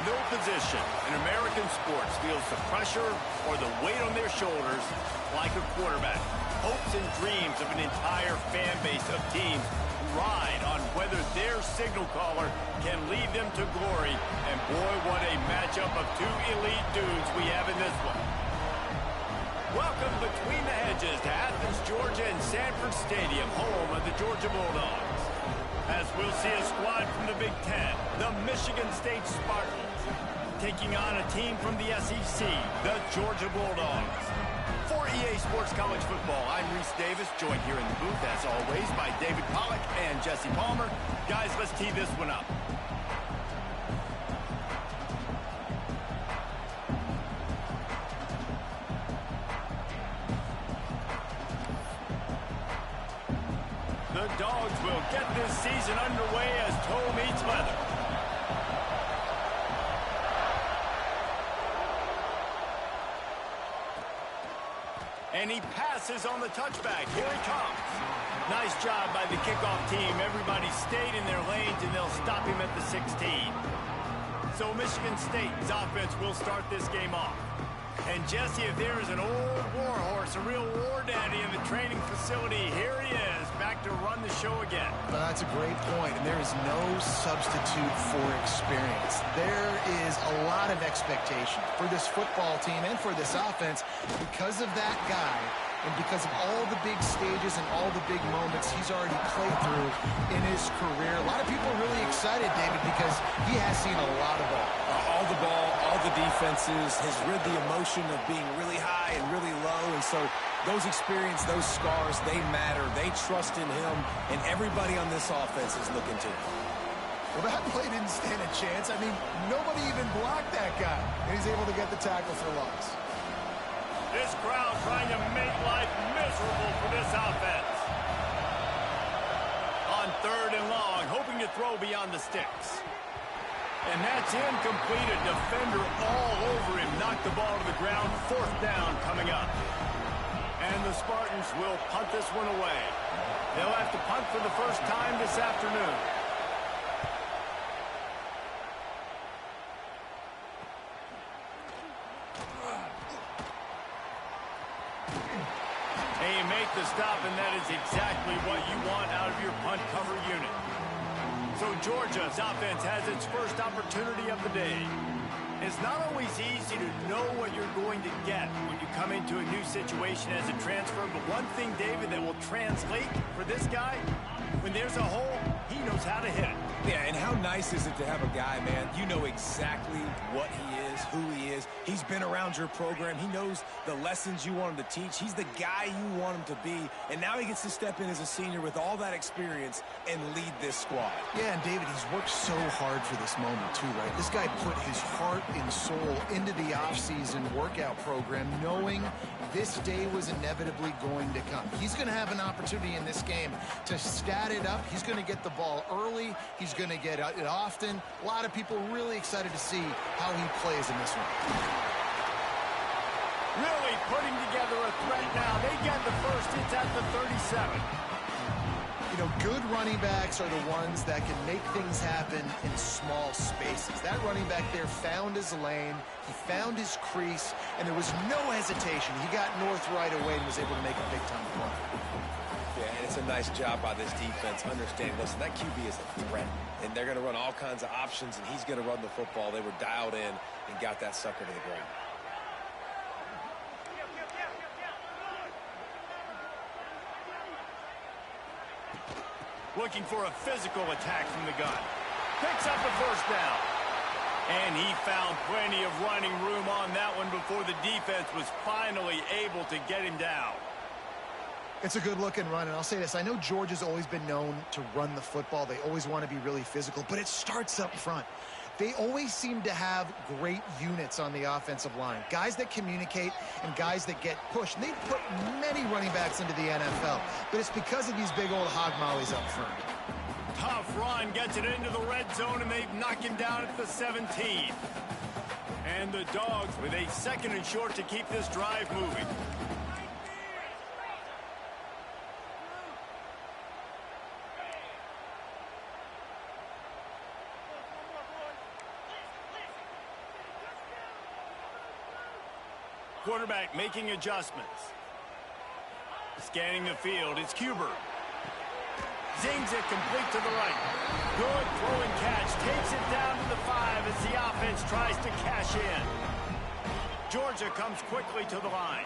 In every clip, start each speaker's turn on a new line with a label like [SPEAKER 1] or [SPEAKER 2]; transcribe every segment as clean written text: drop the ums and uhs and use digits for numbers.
[SPEAKER 1] No position in American sports feels the pressure or the weight on their shoulders like a quarterback. Hopes and dreams of an entire fan base of teams ride on whether their signal caller can lead them to glory. And boy, what a matchup of two elite dudes we have in this one. Welcome between the hedges to Athens, Georgia and Sanford Stadium, home of the Georgia Bulldogs. As we'll see a squad from the Big Ten, the Michigan State Spartans, taking on a team from the SEC, the Georgia Bulldogs. For EA Sports College Football, I'm Reese Davis, joined here in the booth, as always, by David Pollack and Jesse Palmer. Guys, let's tee this one up. The Dogs will get this season underway as toe meets leather. And he passes on the touchback. Here he comes. Nice job by the kickoff team. Everybody stayed in their lanes, and they'll stop him at the 16. So Michigan State's offense will start this game off. And Jesse, if there is an old war horse, a real war daddy in the training facility, here he is, back to run the show again.
[SPEAKER 2] Well, that's a great point, and there is no substitute for experience. There is a lot of expectation for this football team and for this offense because of that guy and because of all the big stages and all the big moments he's already played through in his career. A lot of people are really excited, David, because he has seen a lot of ball.
[SPEAKER 3] All the ball, all the defenses, has rid the emotion of being really high and really low, and so those experiences, those scars, they matter. They trust in him, and everybody on this offense is looking to him.
[SPEAKER 2] Well, that play didn't stand a chance. I mean, nobody even blocked that guy, and he's able to get the tackle for loss.
[SPEAKER 1] This crowd trying to make life miserable for this offense. On 3rd and long, hoping to throw beyond the sticks. And that's incomplete. A defender all over him. Knocked the ball to the ground. 4th down coming up. And the Spartans will punt this one away. They'll have to punt for the first time this afternoon. And you make the stop, and that is exactly what you want out of your punt cover unit. So Georgia's offense has its first opportunity of the day. It's not always easy to know what you're going to get when you come into a new situation as a transfer, but one thing, David, that will translate for this guy, when there's a hole, he knows how to hit it.
[SPEAKER 3] Yeah, and how nice is it to have a guy, man, you know exactly what he is, who he is. He's been around your program. He knows the lessons you want him to teach. He's the guy you want him to be. And now he gets to step in as a senior with all that experience and lead this squad.
[SPEAKER 2] Yeah, and David, he's worked so hard for this moment too, right? This guy put his heart and soul into the offseason workout program knowing this day was inevitably going to come. He's going to have an opportunity in this game to stat it up. He's going to get the ball early. He's going to get it often. A lot of people really excited to see how he plays in this one.
[SPEAKER 1] Really putting together a threat now. They get the first. It's at the 37.
[SPEAKER 2] You know, good running backs are the ones that can make things happen in small spaces. That running back there found his lane, he found his crease, and there was no hesitation. He got north right away and was able to make a big-time play.
[SPEAKER 3] Yeah, and it's a nice job by this defense understanding, listen, that QB is a threat, and they're going to run all kinds of options, and he's going to run the football. They were dialed in and got that sucker to the ground.
[SPEAKER 1] Looking for a physical attack from the gun. Picks up the first down. And he found plenty of running room on that one before the defense was finally able to get him down.
[SPEAKER 2] It's a good-looking run, and I'll say this. I know Georgia's always been known to run the football. They always want to be really physical, but it starts up front. They always seem to have great units on the offensive line. Guys that communicate and guys that get pushed. And they've put many running backs into the NFL, but it's because of these big old hog mollies up front.
[SPEAKER 1] Tough run, gets it into the red zone, and they've knocked him down at the 17. And the Dogs with a 2nd and short to keep this drive moving. Quarterback making adjustments. Scanning the field, it's Huber. Zings it complete to the right. Good throw and catch. Takes it down to the 5 as the offense tries to cash in. Georgia comes quickly to the line.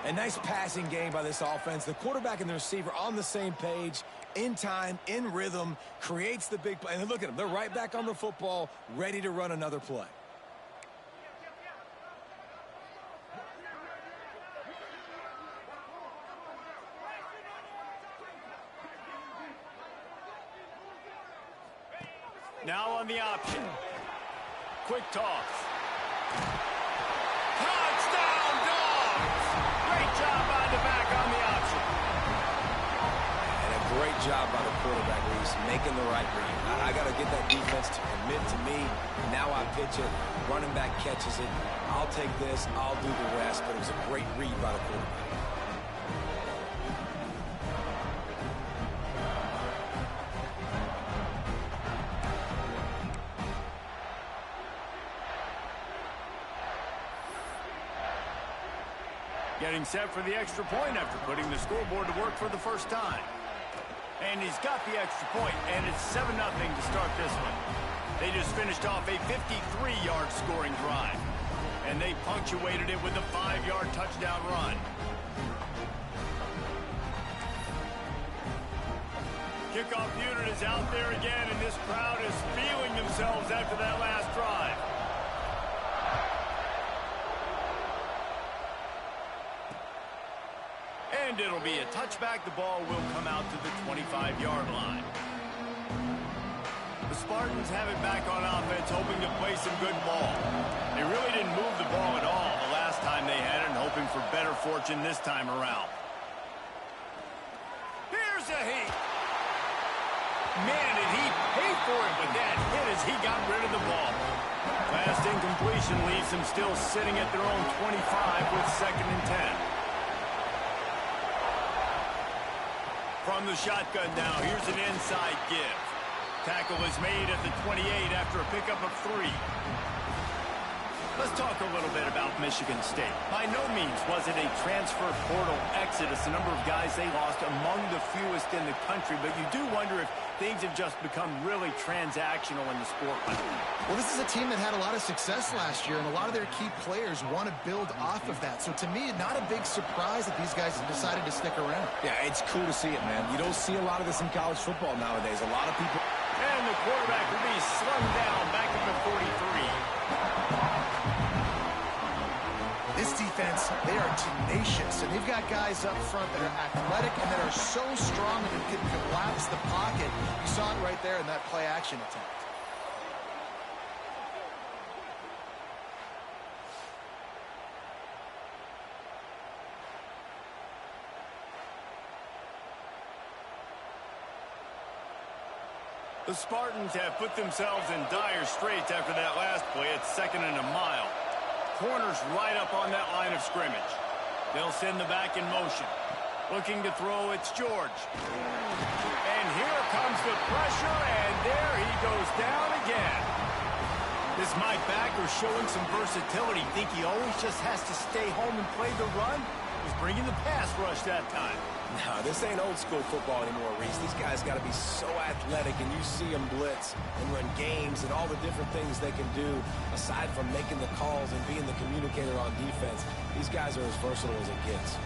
[SPEAKER 3] A nice passing game by this offense. The quarterback and the receiver on the same page, in time, in rhythm, creates the big play. And look at them. They're right back on the football, ready to run another play.
[SPEAKER 1] Now on the option. Quick toss. Touchdown, Dogs! Great job by the back on the option.
[SPEAKER 3] And a great job by the quarterback, Reese, making the right read. I got to get that defense to commit to me. Now I pitch it. Running back catches it. I'll take this. I'll do the rest. But it was a great read by the quarterback.
[SPEAKER 1] Getting set for the extra point after putting the scoreboard to work for the first time. And he's got the extra point, and it's 7-0 to start this one. They just finished off a 53-yard scoring drive, and they punctuated it with a 5-yard touchdown run. Kickoff unit is out there again, and this crowd is feeling themselves after that last drive. And it'll be a touchback. The ball will come out to the 25-yard line. The Spartans have it back on offense, hoping to play some good ball. They really didn't move the ball at all the last time they had it, and hoping for better fortune this time around. Here's a heat. Man, did he pay for it with that hit as he got rid of the ball. Last incompletion leaves them still sitting at their own 25 with 2nd and 10. From the shotgun now, here's an inside give. Tackle is made at the 28 after a pickup of 3. Let's talk a little bit about Michigan State. By no means was it a transfer portal exodus. The number of guys they lost among the fewest in the country, but you do wonder if things have just become really transactional in the sport.
[SPEAKER 2] Well, this is a team that had a lot of success last year, and a lot of their key players want to build off of that. So to me, not a big surprise that these guys have decided to stick around.
[SPEAKER 3] Yeah, it's cool to see it, man. You don't see a lot of this in college football nowadays. A lot of people...
[SPEAKER 1] And the quarterback will be slung down back at the 43.
[SPEAKER 2] This defense, they are tenacious, and they've got guys up front that are athletic and that are so strong that they can collapse the pocket. You saw it right there in that play-action attempt.
[SPEAKER 1] The Spartans have put themselves in dire straits after that last play at 2nd and a mile. Corners right up on that line of scrimmage. They'll send the back in motion. Looking to throw, it's George. And here comes the pressure, and there he goes down again. This Mike backer showing some versatility. Think he always just has to stay home and play the run? Was bringing the pass rush that time.
[SPEAKER 3] No, this ain't old school football anymore, Reese. These guys got to be so athletic, and you see them blitz and run games and all the different things they can do aside from making the calls and being the communicator on defense. These guys are as versatile as it gets.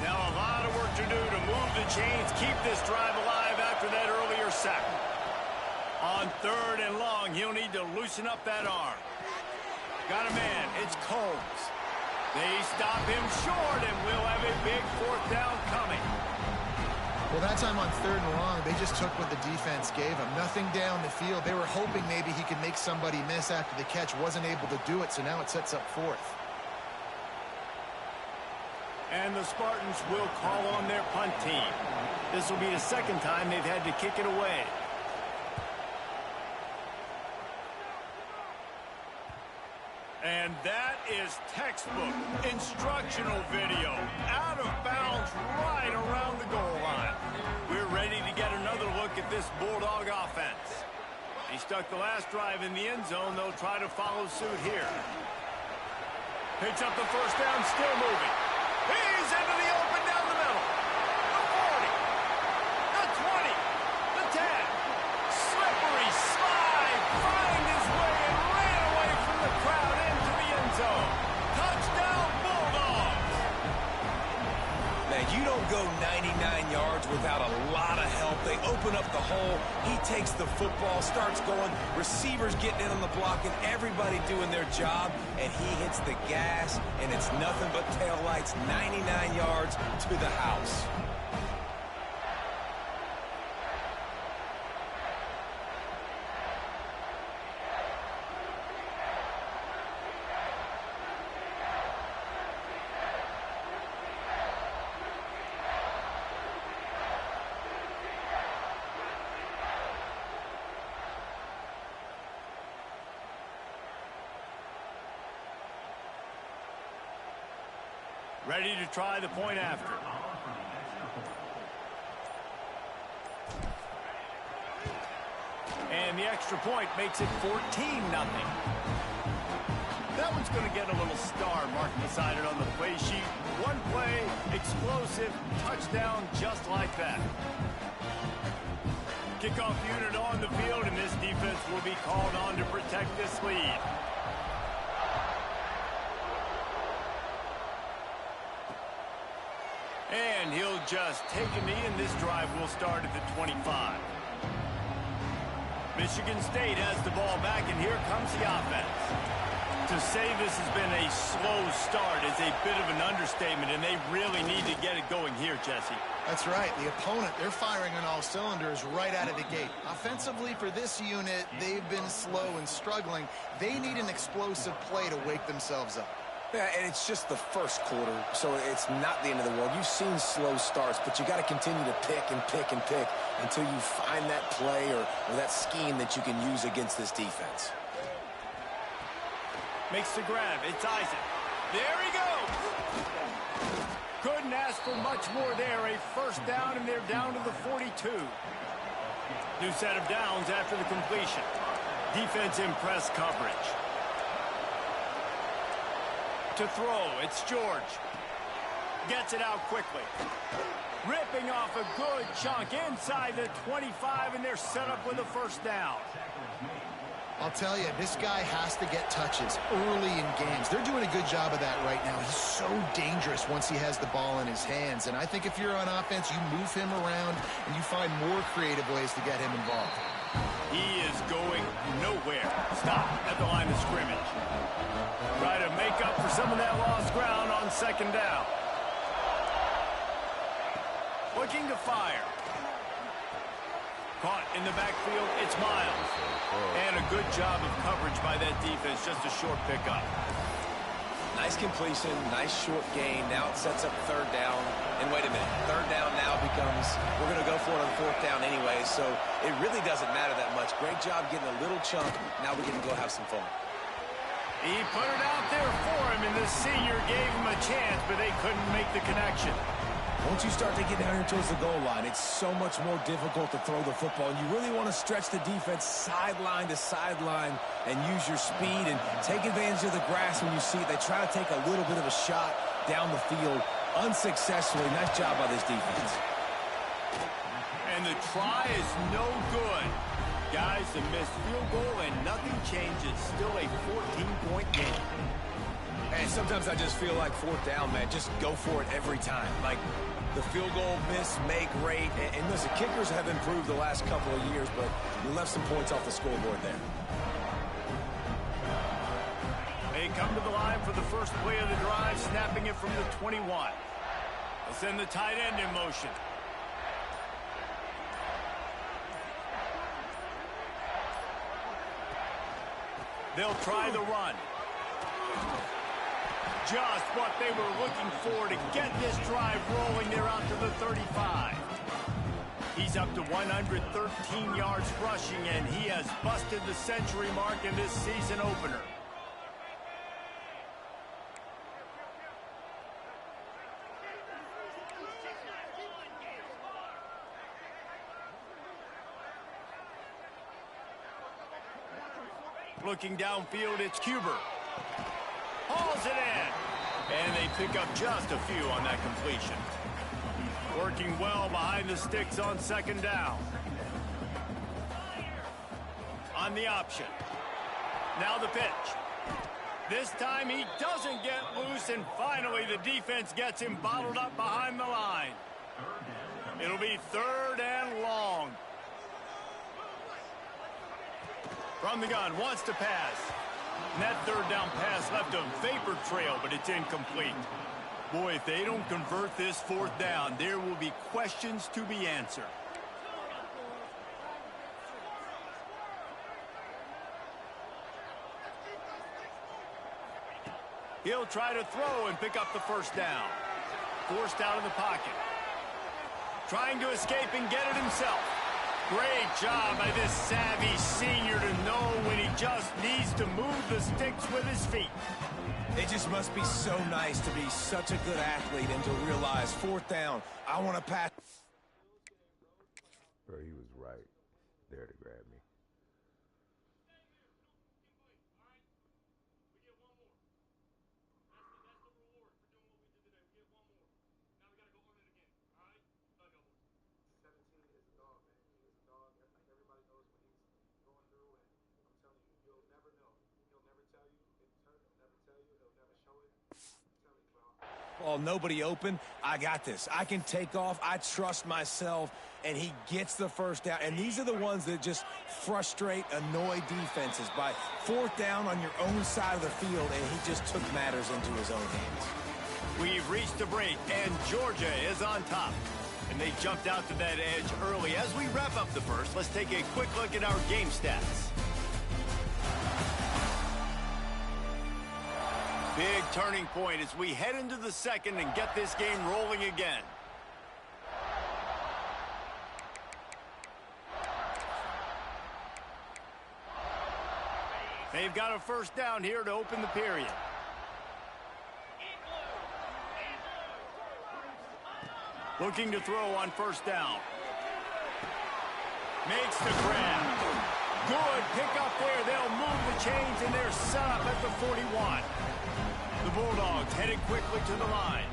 [SPEAKER 1] Now a lot of work to do to move the chains, keep this drive alive after that earlier sack. On 3rd and long, he'll need to loosen up that arm. Got a man, it's Combs. They stop him short, and we'll have a big 4th down coming.
[SPEAKER 2] Well, that time on 3rd and long, they just took what the defense gave them. Nothing down the field. They were hoping maybe he could make somebody miss after the catch. Wasn't able to do it, so now it sets up 4th.
[SPEAKER 1] And the Spartans will call on their punt team. This will be the 2nd time they've had to kick it away. And that is textbook instructional video. Out of bounds right around the goal line. We're ready to get another look at this Bulldog offense. They stuck the last drive in the end zone. They'll try to follow suit here. Picks up the first down, still moving. He's into the open down the middle. The 40. The 20. The 10. Slippery slide. Find his way and ran away from the crowd into the end zone. Touchdown, Bulldogs.
[SPEAKER 3] Man, you don't go 99 yards without a lot of help. They open up the hole. He takes the football, starts going. Receivers getting in on the block, and everybody doing their job. And he hits the gas, and it's nothing but taillights, 99 yards to the house.
[SPEAKER 1] Ready to try the point after. And the extra point makes it 14-0. That one's going to get a little star mark decided on the play sheet. One play, explosive, touchdown just like that. Kickoff unit on the field, and this defense will be called on to protect this lead. And he'll just take a knee, and this drive will start at the 25. Michigan State has the ball back, and here comes the offense. To say this has been a slow start is a bit of an understatement, and they really need to get it going here, Jesse.
[SPEAKER 2] That's right. The opponent, they're firing on all cylinders right out of the gate. Offensively, for this unit, they've been slow and struggling. They need an explosive play to wake themselves up.
[SPEAKER 3] Yeah, and it's just the first quarter, so it's not the end of the world. You've seen slow starts, but you got to continue to pick and pick and pick until you find that play or that scheme that you can use against this defense.
[SPEAKER 1] Makes the grab. It's Isaac. There he goes. Couldn't ask for much more there. A first down, and they're down to the 42. New set of downs after the completion. Defense in press coverage. To throw, it's George. Gets it out quickly. Ripping off a good chunk inside the 25, and they're set up with a first down.
[SPEAKER 2] I'll tell you, this guy has to get touches early in games. They're doing a good job of that right now. He's so dangerous once he has the ball in his hands. And I think if you're on offense, you move him around and you find more creative ways to get him involved.
[SPEAKER 1] He is going nowhere. Stop at the line of scrimmage. Try to make up for some of that lost ground on second down. Looking to fire. Caught in the backfield, it's Miles. And a good job of coverage by that defense, just a short pickup.
[SPEAKER 3] Nice completion, nice short gain. Now it sets up third down. And wait a minute, third down now becomes, we're going to go for it on fourth down anyway, so it really doesn't matter that much. Great job getting a little chunk. Now we get to go have some fun.
[SPEAKER 1] He put it out there for him, and the senior gave him a chance, but they couldn't make the connection.
[SPEAKER 3] Once you start to get down here towards the goal line, it's so much more difficult to throw the football. And you really want to stretch the defense sideline to sideline and use your speed and take advantage of the grass when you see it. They try to take a little bit of a shot down the field unsuccessfully. Nice job by this defense.
[SPEAKER 1] And the try is no good. Guys, the missed field goal and nothing changes. Still a 14-point game.
[SPEAKER 3] And sometimes I just feel like fourth down, man, just go for it every time. Like the field goal miss, make rate. And listen, kickers have improved the last couple of years, but you left some points off the scoreboard there.
[SPEAKER 1] They come to the line for the first play of the drive, snapping it from the 21. They'll send the tight end in motion. They'll try the run. Just what they were looking for to get this drive rolling. They're out to the 35. He's up to 113 yards rushing, and he has busted the century mark in this season opener. Looking downfield, it's Cuber. hauls it in. And they pick up just a few on that completion. Working well behind the sticks on second down. On the option. Now the pitch. This time he doesn't get loose, and finally the defense gets him bottled up behind the line. It'll be 3rd and long. From the gun, wants to pass. And that 3rd down pass left a vapor trail, but it's incomplete. Boy, if they don't convert this 4th down, there will be questions to be answered. He'll try to throw and pick up the 1st down. Forced out of the pocket. Trying to escape and get it himself. Great job by this savvy senior to know when he just needs to move the sticks with his feet.
[SPEAKER 3] It just must be so nice to be such a good athlete and to realize 4th down, I want to pass.
[SPEAKER 4] Bro, he was right there to grab me.
[SPEAKER 3] Oh, nobody open. I got this. I can take off. I trust myself. And he gets the 1st down. And these are the ones that just frustrate, annoy defenses by 4th down on your own side of the field, and he just took matters into his own hands.
[SPEAKER 1] We've reached the break, and Georgia is on top. And they jumped out to that edge early. As we wrap up the 1st, let's take a quick look at our game stats. Big turning point as we head into the 2nd and get this game rolling again. They've got a 1st down here to open the period. Looking to throw on 1st down. Makes the grab. Good pick up there. They'll move the chains, and they're set up at the 41. The Bulldogs headed quickly to the line.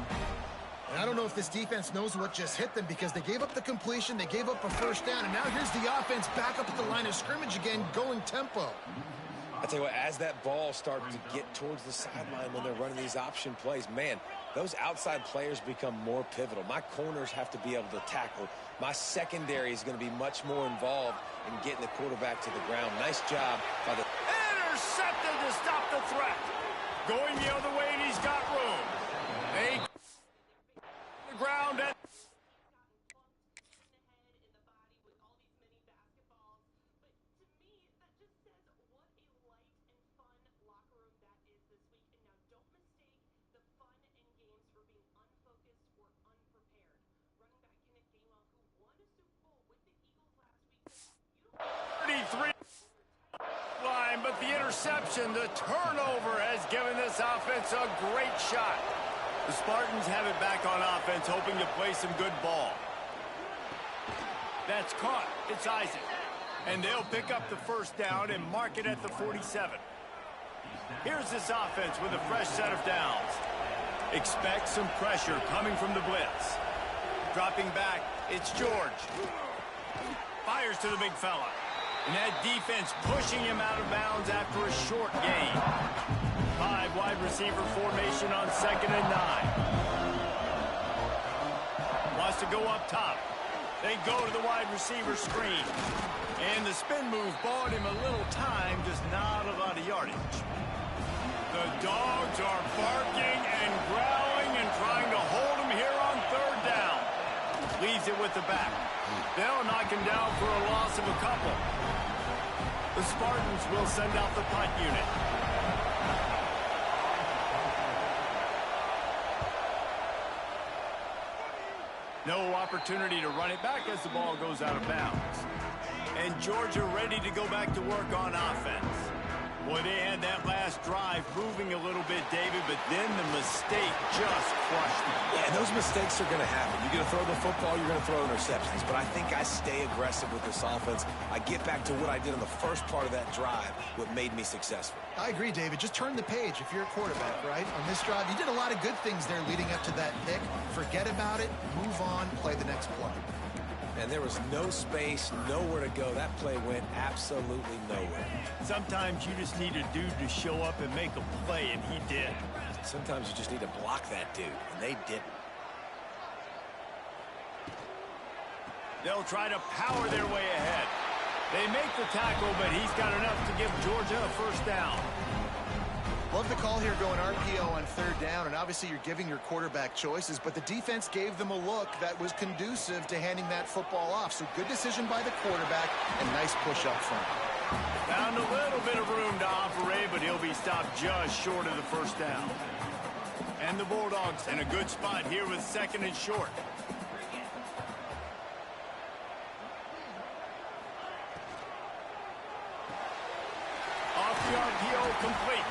[SPEAKER 2] And I don't know if this defense knows what just hit them, because they gave up the completion, they gave up a 1st down, and now here's the offense back up at the line of scrimmage again, going tempo.
[SPEAKER 3] I tell you what, as that ball started to get towards the sideline when they're running these option plays, man, those outside players become more pivotal. My corners have to be able to tackle. My secondary is going to be much more involved in getting the quarterback to the ground. Nice job by the...
[SPEAKER 1] Intercepted to stop the threat. Going the other way, and he's got room. They the ground at line, but the interception, the turnover has given this offense a great shot. The Spartans have it back on offense, hoping to play some good ball. That's caught. It's Isaac. And they'll pick up the 1st down and mark it at the 47. Here's this offense with a fresh set of downs. Expect some pressure coming from the blitz. Dropping back, it's George. Fires to the big fella. And that defense pushing him out of bounds after a short gain. 5 wide receiver formation on 2nd and 9. Wants to go up top. They go to the wide receiver screen. And the spin move bought him a little time, just not a lot of yardage. The Dogs are barking and growling and trying to hold him here on 3rd down. Leaves it with the back. They'll knock him down for a loss of a couple. The Spartans will send out the punt unit. No opportunity to run it back as the ball goes out of bounds. And Georgia ready to go back to work on offense. Well, they had that last drive moving a little bit, David, but then the mistake just crushed them.
[SPEAKER 3] Yeah, and those mistakes are going to happen. You're going to throw the football, you're going to throw interceptions. But I think I stay aggressive with this offense. I get back to what I did in the first part of that drive, what made me successful.
[SPEAKER 2] I agree, David. Just turn the page if you're a quarterback, right? On this drive, you did a lot of good things there leading up to that pick. Forget about it, move on, play the next play.
[SPEAKER 3] And there was no space, nowhere to go. That play went absolutely nowhere.
[SPEAKER 1] Sometimes you just need a dude to show up and make a play, and he did.
[SPEAKER 3] Sometimes you just need to block that dude, and they didn't.
[SPEAKER 1] They'll try to power their way ahead. They make the tackle, but he's got enough to give Georgia a first down.
[SPEAKER 2] Love the call here going RPO on third down, and obviously you're giving your quarterback choices, but the defense gave them a look that was conducive to handing that football off. So good decision by the quarterback and nice push up front.
[SPEAKER 1] Found a little bit of room to operate, but he'll be stopped just short of the first down. And the Bulldogs in a good spot here with second and short. Off the RPO, complete.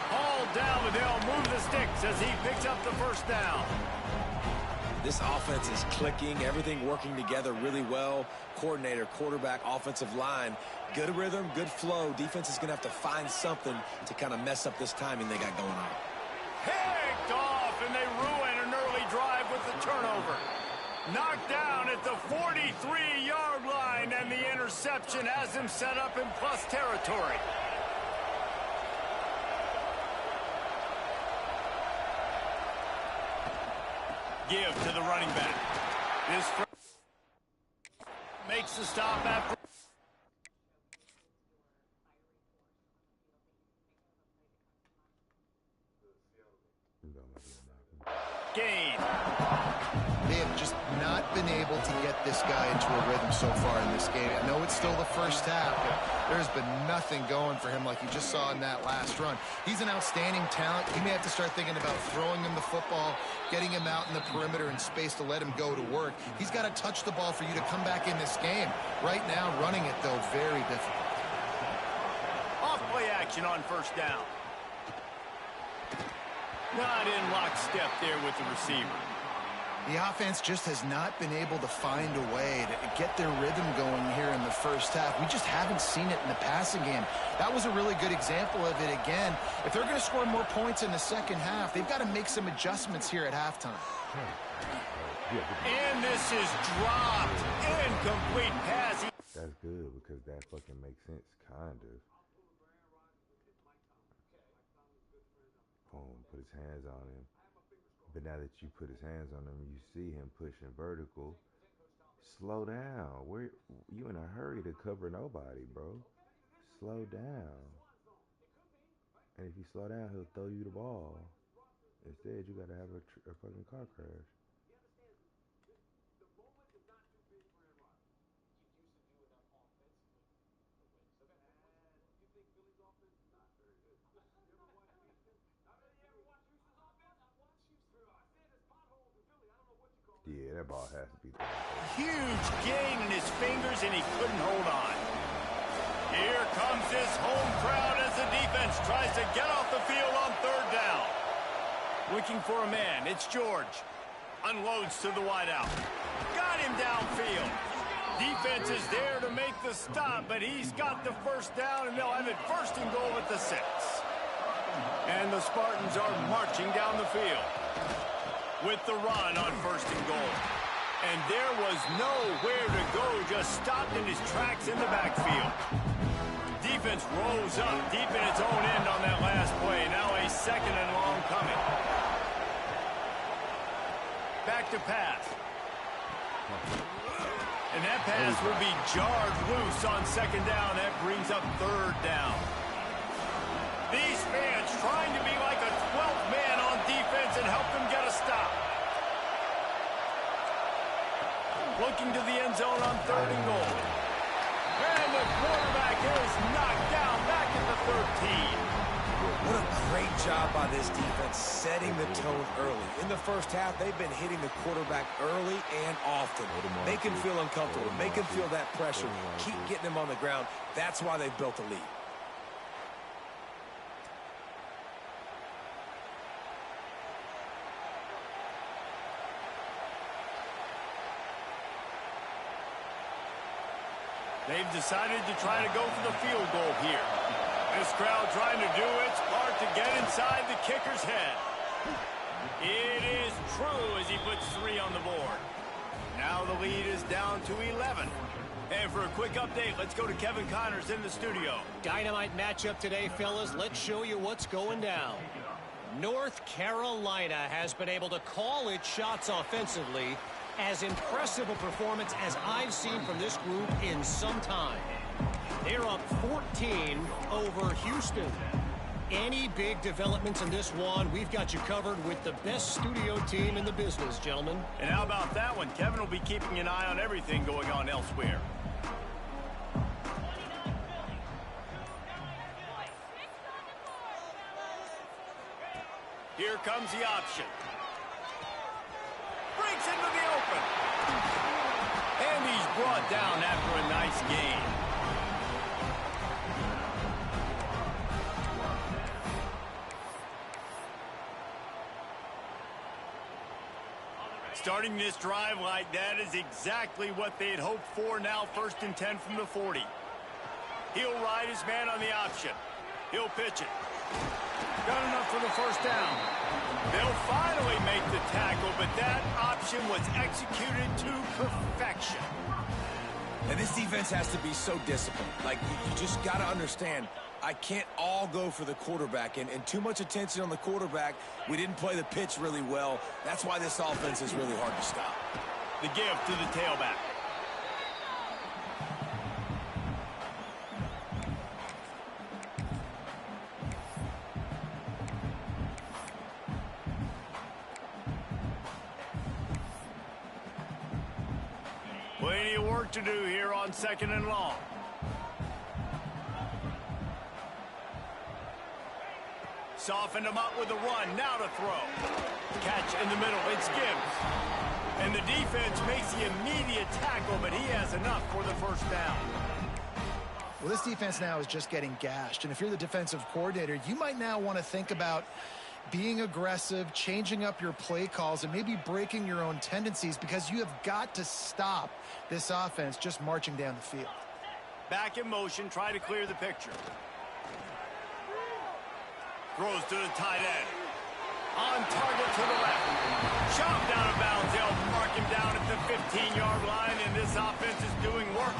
[SPEAKER 1] Hauled down, but they'll move the sticks as he picks up the first down.
[SPEAKER 3] This offense is clicking, everything working together really well. Coordinator, quarterback, offensive line, good rhythm, good flow. Defense is going to have to find something to kind of mess up this timing they got going on.
[SPEAKER 1] Picked off, and they ruin an early drive with the turnover. Knocked down at the 43-yard line, and the interception has him set up in plus territory. Give to the running back. This makes the stop after. Gain.
[SPEAKER 2] They have just not been able to get this guy into a rhythm so far in this game. I know it's still the first half, but there's been nothing going for him like you just saw in that last run. He's an outstanding talent. You may have to start thinking about throwing him the football, getting him out in the perimeter and space to let him go to work. He's got to touch the ball for you to come back in this game. Right now, running it, though, very difficult.
[SPEAKER 1] Off-play action on first down. Not in lockstep there with the receiver.
[SPEAKER 2] The offense just has not been able to find a way to get their rhythm going here in the first half. We just haven't seen it in the passing game. That was a really good example of it again. If they're going to score more points in the second half, they've got to make some adjustments here at halftime.
[SPEAKER 1] And this is dropped. Incomplete pass.
[SPEAKER 4] That's good because that fucking makes sense, kind of. Boom, put his hands on him. But now that you put his hands on him, you see him pushing vertical. Slow down. You in a hurry to cover nobody, bro. Slow down. And if you slow down, he'll throw you the ball. Instead, you got to have a fucking car crash. Yeah, that ball has to be there.
[SPEAKER 1] Huge gain in his fingers, and he couldn't hold on. Here comes this home crowd as the defense tries to get off the field on third down. Looking for a man. It's George. Unloads to the wideout. Got him downfield. Defense is there to make the stop, but he's got the first down, and they'll have it first and goal at the 6. And the Spartans are marching down the field with the run on first and goal. And there was nowhere to go, just stopped in his tracks in the backfield. Defense rose up deep in its own end on that last play. Now a second and long coming. Back to pass. And that pass will be jarred loose on second down. That brings up third down. These fans trying to be like a 12th man on defense and help them get a stop. Looking to the end zone on third and goal. And the quarterback is knocked down back at the 13.
[SPEAKER 3] What a great job by this defense setting the tone early. In the first half, they've been hitting the quarterback early and often. Make him feel uncomfortable. Make him feel that pressure. Keep getting him on the ground. That's why they've built a lead.
[SPEAKER 1] They've decided to try to go for the field goal here. This crowd trying to do its part to get inside the kicker's head. It is true as he puts 3 on the board. Now the lead is down to 11. And for a quick update, let's go to Kevin Connors in the studio.
[SPEAKER 5] Dynamite matchup today, fellas. Let's show you what's going down. North Carolina has been able to call its shots offensively. As impressive a performance as I've seen from this group in some time. They're up 14 over Houston. Any big developments in this one, we've got you covered with the best studio team in the business, gentlemen.
[SPEAKER 1] And how about that one? Kevin will be keeping an eye on everything going on elsewhere. Here comes the option. Breaks into the open. And he's brought down after a nice gain. Starting this drive like that is exactly what they had hoped for. Now 1st and 10 from the 40. He'll ride his man on the option. He'll pitch it. Got enough for the 1st down. They'll finally make the tackle, but that option was executed to perfection.
[SPEAKER 3] And this defense has to be so disciplined. Like, you just got to understand, I can't all go for the quarterback. And too much attention on the quarterback. We didn't play the pitch really well. That's why this offense is really hard to stop.
[SPEAKER 1] The give to the tailback. Plenty of work to do here on 2nd and long. Softened him up with a run. Now to throw. Catch in the middle. It's Gibbs. And the defense makes the immediate tackle, but he has enough for the 1st down.
[SPEAKER 2] Well, this defense now is just getting gashed. And if you're the defensive coordinator, you might now want to think about being aggressive, changing up your play calls, and maybe breaking your own tendencies, because you have got to stop this offense just marching down the field.
[SPEAKER 1] Back in motion, try to clear the picture. Throws to the tight end. On target to the left. Chopped out of bounds. They'll mark him down at the 15-yard line, and this offense is doing work.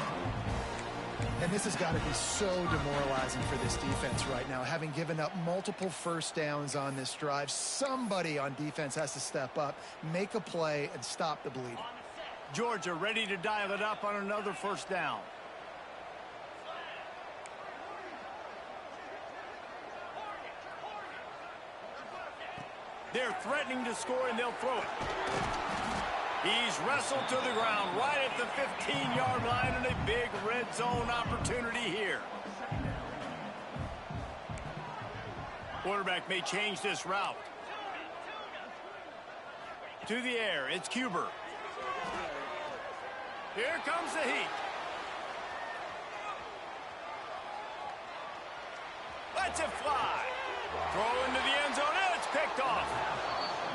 [SPEAKER 2] And this has got to be so demoralizing for this defense right now. Having given up multiple 1st downs on this drive, somebody on defense has to step up, make a play, and stop the bleeding.
[SPEAKER 1] Georgia ready to dial it up on another 1st down. They're threatening to score, and they'll throw it. He's wrestled to the ground right at the 15-yard line, and a big red zone opportunity here. Quarterback may change this route. To the air, it's Cuber. Here comes the heat. Lets it fly. Throw into the end zone, and it's picked off.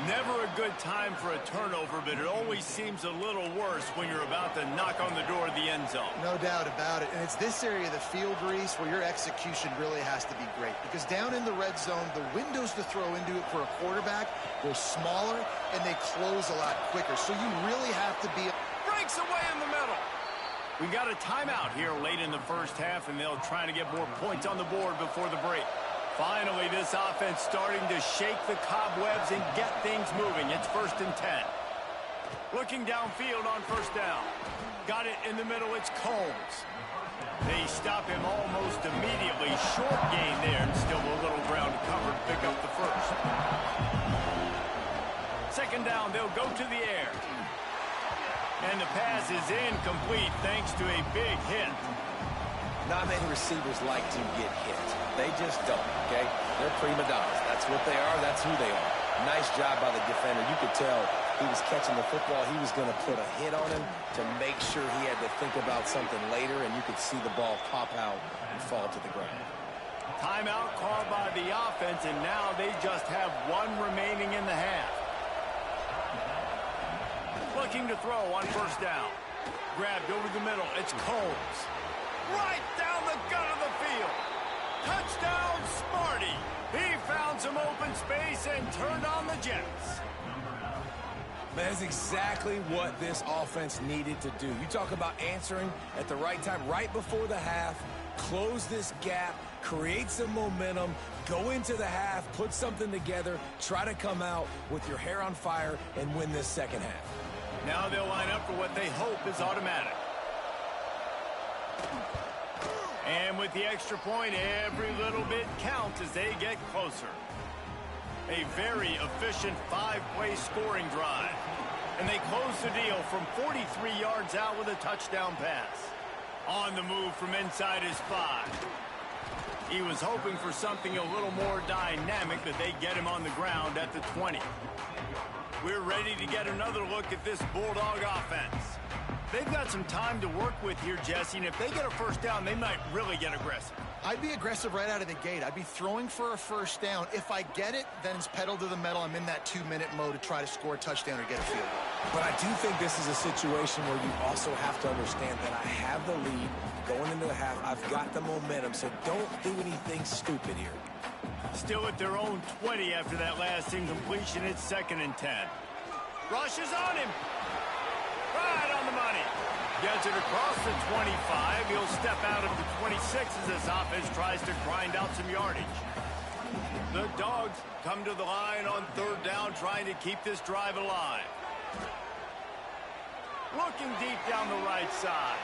[SPEAKER 1] Never a good time for a turnover, but it always seems a little worse when you're about to knock on the door of the end zone.
[SPEAKER 2] No doubt about it. And it's this area of the field, Reese, where your execution really has to be great. Because down in the red zone, the windows to throw into it for a quarterback, they're smaller, and they close a lot quicker. So you really have to be...
[SPEAKER 1] Breaks away in the middle. We got a timeout here late in the 1st half, and they'll try to get more points on the board before the break. Finally, this offense starting to shake the cobwebs and get things moving. It's 1st and 10. Looking downfield on 1st down. Got it in the middle. It's Combs. They stop him almost immediately. Short gain there, and still a little ground covered. Pick up the 1st. 2nd down, they'll go to the air. And the pass is incomplete thanks to a big hit.
[SPEAKER 3] Not many receivers like to get hit. They just don't, okay? They're prima donnas. That's what they are. That's who they are. Nice job by the defender. You could tell he was catching the football. He was going to put a hit on him to make sure he had to think about something later, and you could see the ball pop out and fall to the ground.
[SPEAKER 1] Timeout called by the offense, and now they just have 1 remaining in the half. Looking to throw on 1st down. Grabbed over the middle. It's Combs. right down the gut of the field. Touchdown, Smarty. He found some open space and turned on the Jets.
[SPEAKER 3] Man, that's exactly what this offense needed to do. You talk about answering at the right time, right before the half, close this gap, create some momentum, go into the half, put something together, try to come out with your hair on fire and win this second half.
[SPEAKER 1] Now they'll line up for what they hope is automatic. And with the extra point, every little bit counts as they get closer. A very efficient 5-play scoring drive. And they close the deal from 43 yards out with a touchdown pass. On the move from inside his 5. He was hoping for something a little more dynamic, that they get him on the ground at the 20. We're ready to get another look at this Bulldog offense. They've got some time to work with here, Jesse, and if they get a first down, they might really get aggressive.
[SPEAKER 2] I'd be aggressive right out of the gate. I'd be throwing for a first down. If I get it, then it's pedal to the metal. I'm in that 2-minute mode to try to score a touchdown or get a field goal.
[SPEAKER 3] But I do think this is a situation where you also have to understand that I have the lead going into the half. I've got the momentum, so don't do anything stupid here.
[SPEAKER 1] Still at their own 20 after that last incompletion. It's 2nd and 10. Rush is on him. Right on the money. Gets it across the 25. He'll step out of the 26 as this offense tries to grind out some yardage. The Dogs come to the line on 3rd down, trying to keep this drive alive. Looking deep down the right side.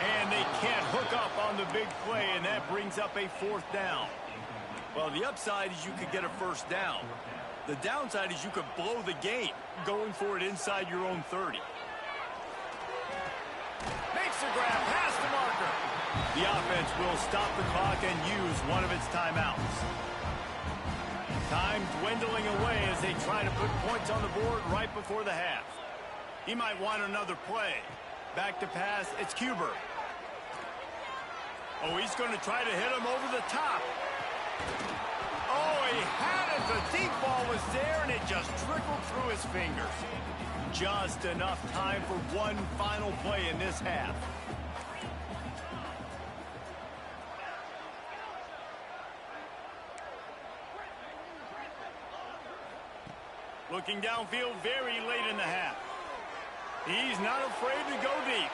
[SPEAKER 1] And they can't hook up on the big play, and that brings up a 4th down. Well, the upside is you could get a first down. The downside is you could blow the game going for it inside your own 30. Makes the grab past the marker. The offense will stop the clock and use one of its timeouts. Time dwindling away as they try to put points on the board right before the half. He might want another play. Back to pass, it's Cuber. Oh, he's going to try to hit him over the top. Oh, he had it. The deep ball was there, and it just trickled through his fingers. Just enough time for one final play in this half. Looking downfield very late in the half. He's not afraid to go deep.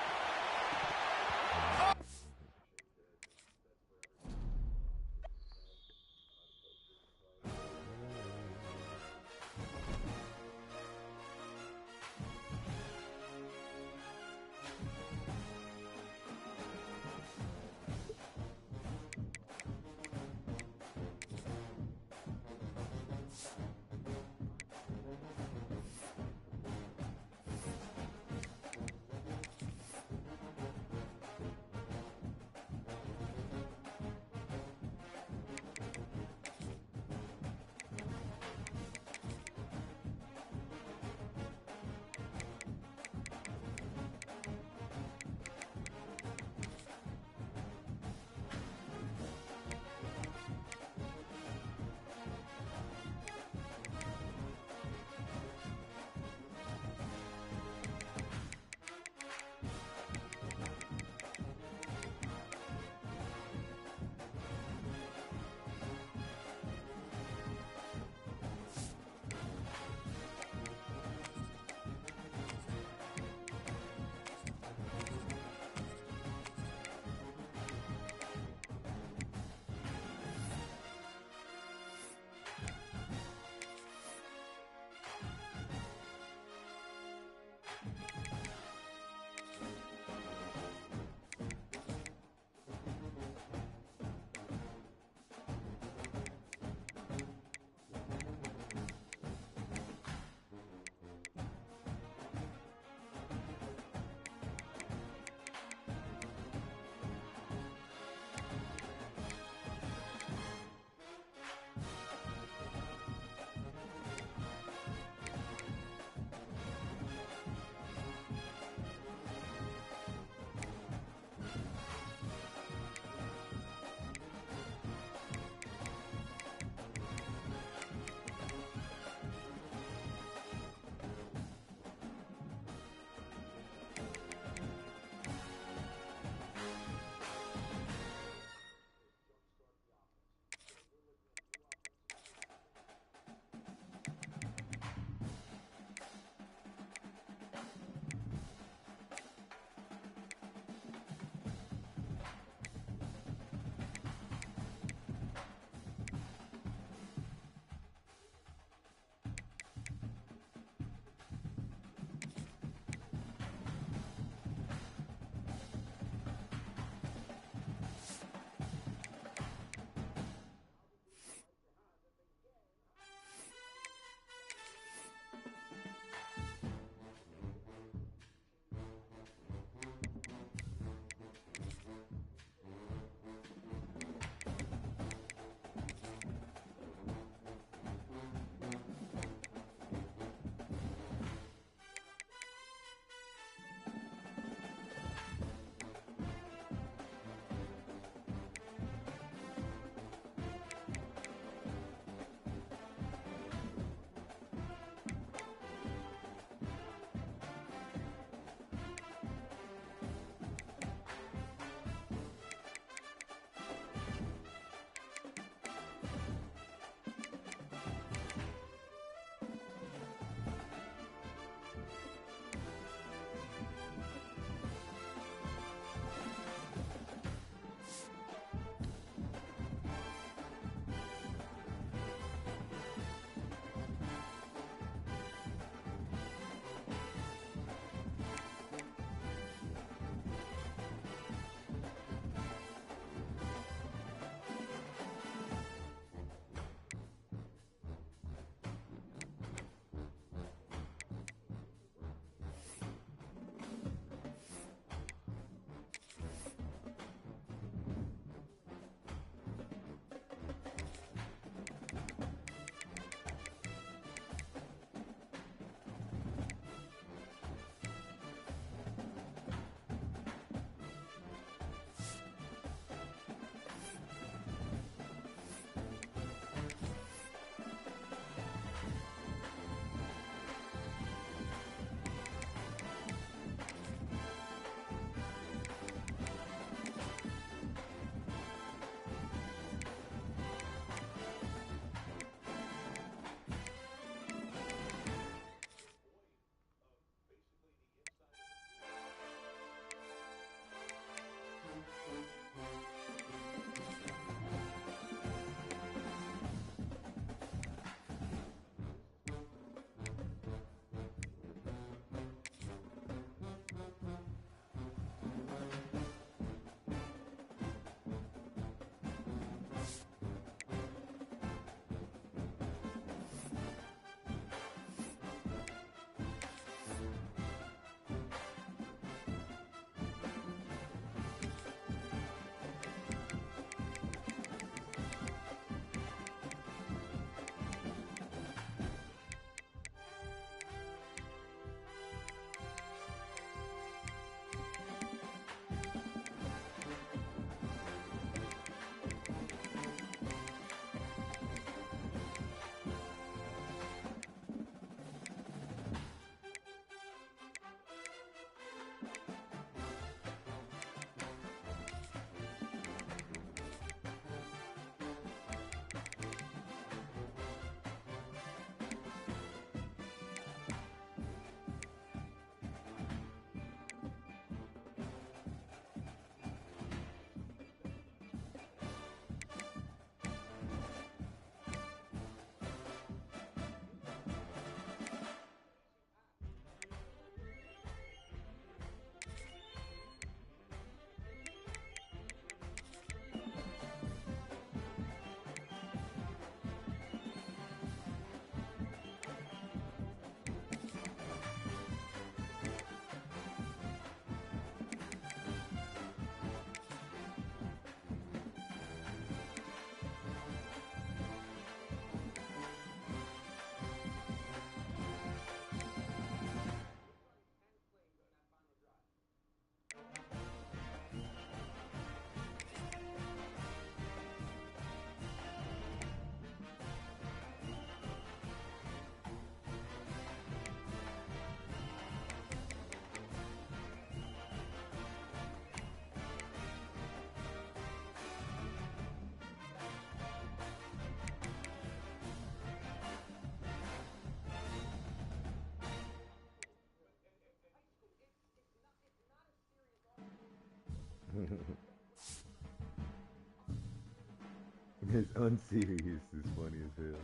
[SPEAKER 4] It's unserious is funny as hell.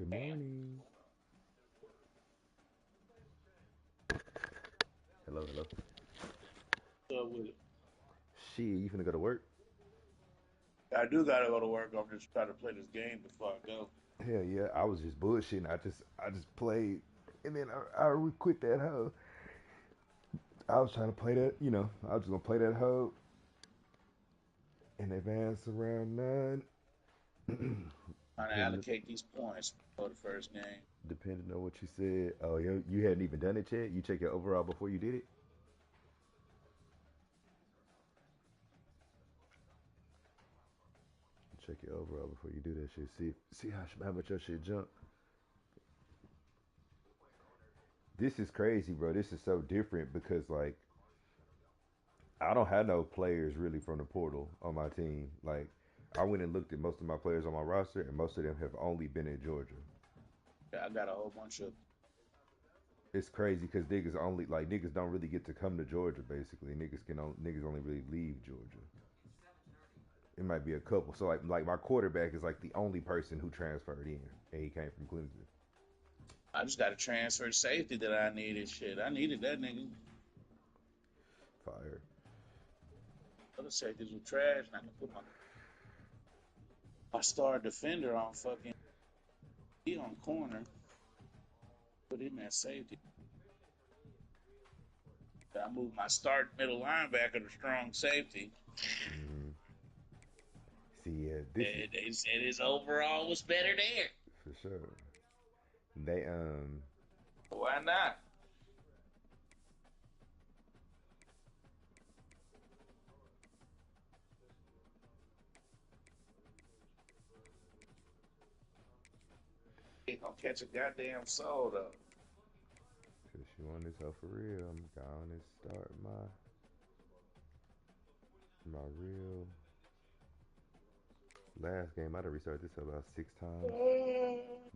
[SPEAKER 4] Good morning. Hello, hello.
[SPEAKER 6] With it.
[SPEAKER 4] Shit, you finna go to work?
[SPEAKER 6] I do gotta go to work. I'm just trying to play this game before I go.
[SPEAKER 4] Hell yeah, I was just bullshitting. I just played, and then I quit that hoe. I was trying to play that, I was just gonna play that hoe and advance around 9.
[SPEAKER 6] Trying to allocate these points for the first game.
[SPEAKER 4] Depending on what you said. Oh, you hadn't even done it yet? You check your overall before you did it? Check your overall before you do that shit. See how much your shit jump. This is crazy, bro. This is so different because, like, I don't have no players really from the portal on my team. Like, I went and looked at most of my players on my roster, and most of them have only been in Georgia.
[SPEAKER 6] Yeah, I got a whole bunch of.
[SPEAKER 4] It's crazy because niggas don't really get to come to Georgia. Basically, niggas only really leave Georgia. It might be a couple. So like my quarterback is like the only person who transferred in, and he came from Clemson.
[SPEAKER 6] I just got to transfer safety that I needed. Shit, I needed that nigga.
[SPEAKER 4] Fire.
[SPEAKER 6] Other safeties were trash, and I can put my star defender on fucking. He on corner. Put him at safety. I moved my start middle linebacker to strong safety.
[SPEAKER 4] Mm-hmm. See, yeah,
[SPEAKER 6] They said his overall was better there.
[SPEAKER 4] For sure. They
[SPEAKER 6] Why not? Ain't gonna catch a goddamn soul though.
[SPEAKER 4] Cause you want this hoe for real. I'm going to start my real. Last game, I done restarted this hoe about 6 times.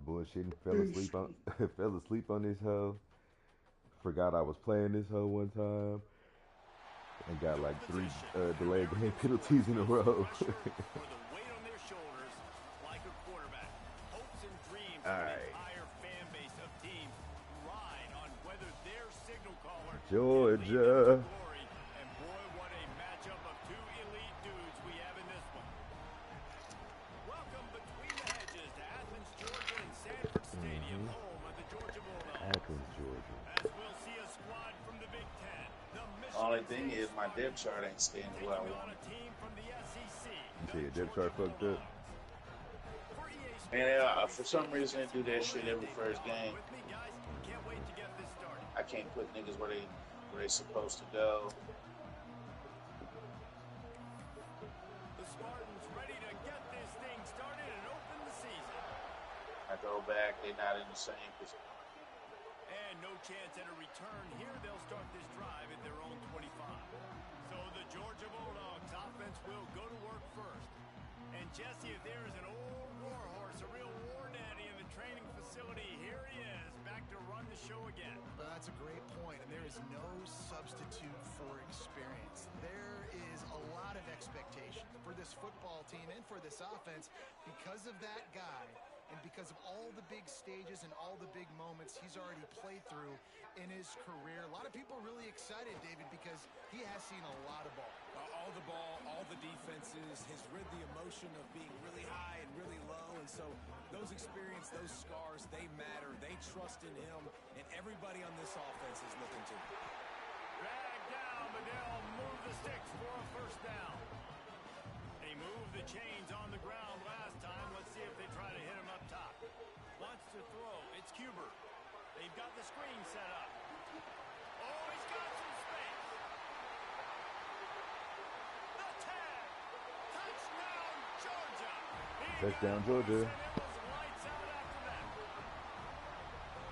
[SPEAKER 4] Bullshitting, fell asleep on this hoe. Forgot I was playing this hoe one time. And got like 3 delayed game penalties in a row. Alright. Georgia.
[SPEAKER 1] And boy, what a matchup of 2 elite dudes we have in this one. Welcome between the hedges to Athens, Georgia and Sanford Stadium, home of the Georgia Bulldogs.
[SPEAKER 4] Athens, Georgia.
[SPEAKER 1] As we'll see a squad from the Big Ten.
[SPEAKER 6] Only thing is my depth chart ain't staying the way I want it.
[SPEAKER 4] You say your depth chart fucked up?
[SPEAKER 6] And for some reason they do that shit every first game. I can't put niggas where they supposed to go.
[SPEAKER 1] The Spartans ready to get this thing started and open the season.
[SPEAKER 6] I go back, they're not in the same position.
[SPEAKER 1] And no chance at a return here. They'll start this drive at their own 25. So the Georgia Bulldogs offense will go to work first. And Jesse, if there is an old war horse, a real war daddy in the training facility, here he is, back to run the show again.
[SPEAKER 2] Well, that's a great point, and there is no substitute for experience. There is a lot of expectation for this football team and for this offense because of that guy and because of all the big stages and all the big moments he's already played through in his career. A lot of people really excited, David, because he has seen a lot of ball.
[SPEAKER 3] All the ball, all the defenses, has rid the emotion of being really high and really low, and so those experiences, those scars, they matter. They trust in him, and everybody on this offense is looking to him.
[SPEAKER 1] Drag down, but they'll move the sticks for a first down. They moved the chains on the ground last time. Let's see if they try to hit him up top. Wants to throw. It's Cuber. They've got the screen set up. Oh, he's got some space. The tag. Touchdown, Georgia.
[SPEAKER 4] Touchdown, Georgia.
[SPEAKER 1] Lights out after that.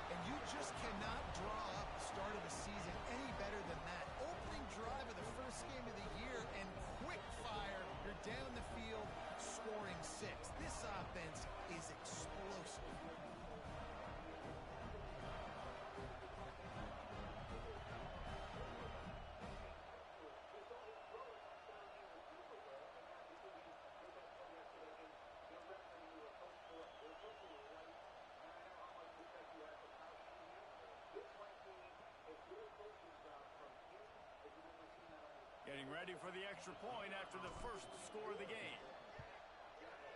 [SPEAKER 2] And you just cannot draw up the start of the season any better than that. Opening drive of the first game of the year and quick fire. You're down the field scoring 6. This offense is explosive.
[SPEAKER 1] Getting ready for the extra point after the first score of the game.